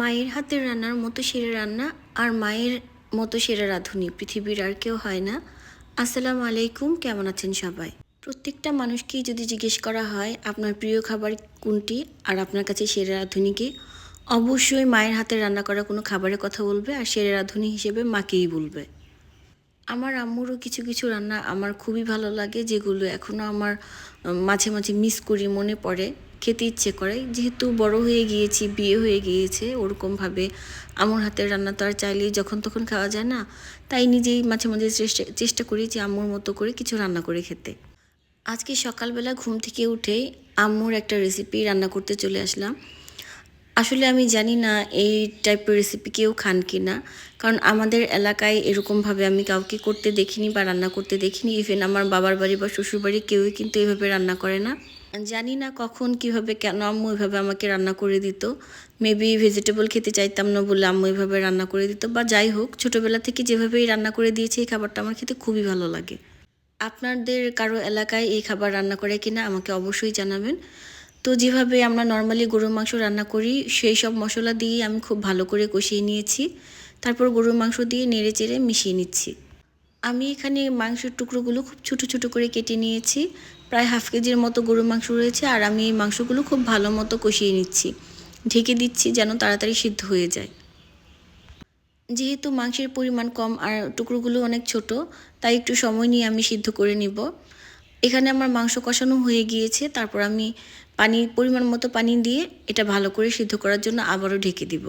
মায়ের হাতের রান্নার মতো সেরা রান্না আর মায়ের মতো সেরা রাঁধুনি পৃথিবীর আর কেউ হয় না। আসসালামু আলাইকুম, কেমন আছেন সবাই? প্রত্যেকটা মানুষকেই যদি জিজ্ঞেস করা হয় আপনার প্রিয় খাবার কোনটি আর আপনার কাছে সেরা রাঁধুনি কে, অবশ্যই মায়ের হাতের রান্না করা কোনো খাবারের কথা বলবে আর সেরা রাঁধুনি হিসেবে মাকেই বলবে। আমার আম্মুরও কিছু কিছু রান্না আমার খুবই ভালো লাগে, যেগুলো এখনও আমার মাঝে মাঝে মিস করি, মনে পড়ে, খেতে ইচ্ছে করে। যেহেতু বড় হয়ে গিয়েছি, বিয়ে হয়ে গিয়েছে, ওরকমভাবে আম্মুর হাতের রান্না তো আর চাইলেই যখন তখন খাওয়া যায় না। তাই নিজেই মাঝে মাঝে চেষ্টা করি যে আম্মুর মতো করে কিছু রান্না করে খেতে। আজকে সকালবেলা ঘুম থেকে উঠেই আম্মুর একটা রেসিপি রান্না করতে চলে আসলাম। আসলে আমি জানি না এই টাইপের রেসিপি কেউ খান কি না, কারণ আমাদের এলাকায় এরকমভাবে আমি কাউকে করতে দেখিনি বা রান্না করতে দেখিনি। ইভেন আমার বাবার বাড়ি বা শ্বশুর বাড়ি কেউই কিন্তু এভাবে রান্না করে না। জানি না কখন কিভাবে কেন আম্মু এভাবে আমাকে রান্না করে দিত। মেবি ভেজিটেবল খেতে চাইতাম না বলে আম্মু এভাবে রান্না করে দিত, বা যাই হোক, ছোটোবেলা থেকে যেভাবেই রান্না করে দিয়েছে এই খাবারটা আমার খেতে খুবই ভালো লাগে। আপনাদের কারো এলাকায় এই খাবার রান্না করে কিনা আমাকে অবশ্যই জানাবেন। তো যেভাবে আমরা নর্মালি গরুর মাংস রান্না করি সেই সব মশলা দিয়ে আমি খুব ভালো করে কষিয়ে নিয়েছি। তারপর গরুর মাংস দিয়ে নেড়ে চেড়ে মিশিয়ে নিচ্ছি। আমি এখানে মাংসের টুকরোগুলো খুব ছোটো ছোটো করে কেটে নিয়েছি। প্রায় হাফ কেজির মতো গরুর মাংস রয়েছে, আর আমি এই মাংসগুলো খুব ভালো মতো কষিয়ে নিচ্ছি। ঢেকে দিচ্ছি যেন তাড়াতাড়ি সিদ্ধ হয়ে যায়। যেহেতু মাংসের পরিমাণ কম আর টুকরোগুলো অনেক ছোট, তাই একটু সময় নিয়ে আমি সিদ্ধ করে নিব। এখানে আমার মাংস কষানো হয়ে গিয়েছে, তারপর আমি পরিমাণ মতো পানি দিয়ে এটা ভালো করে সিদ্ধ করার জন্য আবারও ঢেকে দিব।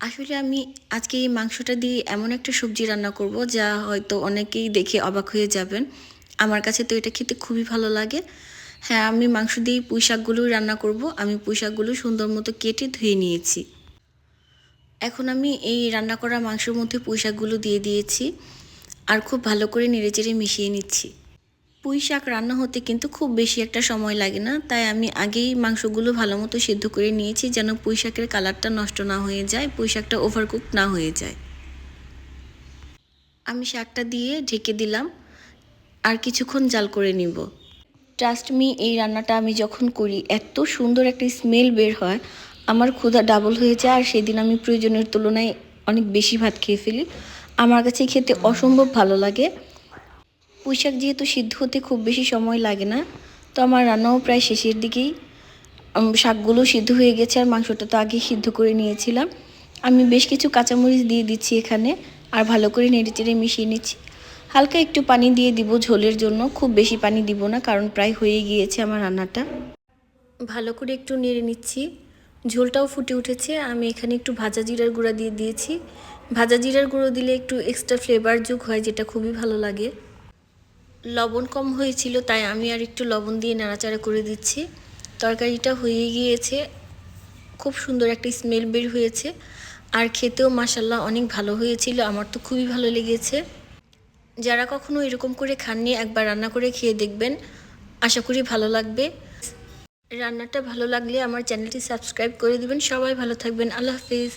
আসলে আমি আজকে এই মাংসটা দিয়ে এমন একটা সবজি রান্না করব যা হয়তো অনেকেই দেখে অবাক হয়ে যাবেন। আমার কাছে তো এটা খেতে খুবই ভালো লাগে। হ্যাঁ, আমি মাংস দিয়ে পুঁই শাকগুলোই রান্না করব। আমি পুঁই শাকগুলো সুন্দর মতো কেটে ধুয়ে নিয়েছি। এখন আমি এই রান্না করা মাংসের মধ্যে পুঁই শাকগুলো দিয়ে দিয়েছি আর খুব ভালো করে নেড়েচেড়ে মিশিয়ে নিচ্ছি। পুঁই শাক রান্না হতে কিন্তু খুব বেশি একটা সময় লাগে না, তাই আমি আগেই মাংসগুলো ভালো মতো সিদ্ধ করে নিয়েছি যেন পুঁই শাকের কালারটা নষ্ট না হয়ে যায়, পুঁই শাকটা ওভারকুক না হয়ে যায়। আমি শাকটা দিয়ে ঢেকে দিলাম আর কিছুক্ষণ জাল করে নিব। ট্রাস্ট মি, এই রান্নাটা আমি যখন করি এত সুন্দর একটা স্মেল বের হয়, আমার ক্ষুধা ডাবল হয়ে যায়, আর সেদিন আমি প্রয়োজনের তুলনায় অনেক বেশি ভাত খেয়ে ফেলি। আমার কাছে খেতে অসম্ভব ভালো লাগে। পুঁই শাক যেহেতু সিদ্ধ হতে খুব বেশি সময় লাগে না, তো আমার রান্নাও প্রায় শেষের দিকেই। শাকগুলো সিদ্ধ হয়ে গেছে আর মাংসটা তো আগেই সিদ্ধ করে নিয়েছিলাম। আমি বেশ কিছু কাঁচামরিচ দিয়ে দিচ্ছি এখানে আর ভালো করে নেড়েচেড়ে মিশিয়ে নিচ্ছি। হালকা একটু পানি দিয়ে দিব ঝোলের জন্য, খুব বেশি পানি দিব না কারণ প্রায় হয়ে গিয়েছে আমার রান্নাটা। ভালো করে একটু নেড়ে নিচ্ছি। ঝোলটাও ফুটে উঠেছে। আমি এখানে একটু ভাজা জিরার গুঁড়া দিয়ে দিয়েছি। ভাজা জিরার গুঁড়ো দিলে একটু এক্সট্রা ফ্লেভার যোগ হয়, যেটা খুবই ভালো লাগে। লবণ কম হয়েছিল, তাই আমি আর একটু লবণ দিয়ে নাড়াচাড়া করে দিচ্ছি। তরকারিটা হয়ে গিয়েছে, খুব সুন্দর একটা স্মেল বের হয়েছে আর খেতেও মাশাল্লাহ অনেক ভালো হয়েছিল। আমার তো খুবই ভালো লেগেছে। যারা কখনো এরকম করে খাননি একবার রান্না করে খেয়ে দেখবেন, আশা করি ভালো লাগবে। রান্নাটা ভালো লাগলে আমার চ্যানেলটি সাবস্ক্রাইব করে দিবেন। সবাই ভালো থাকবেন। আল্লাহ হাফিজ।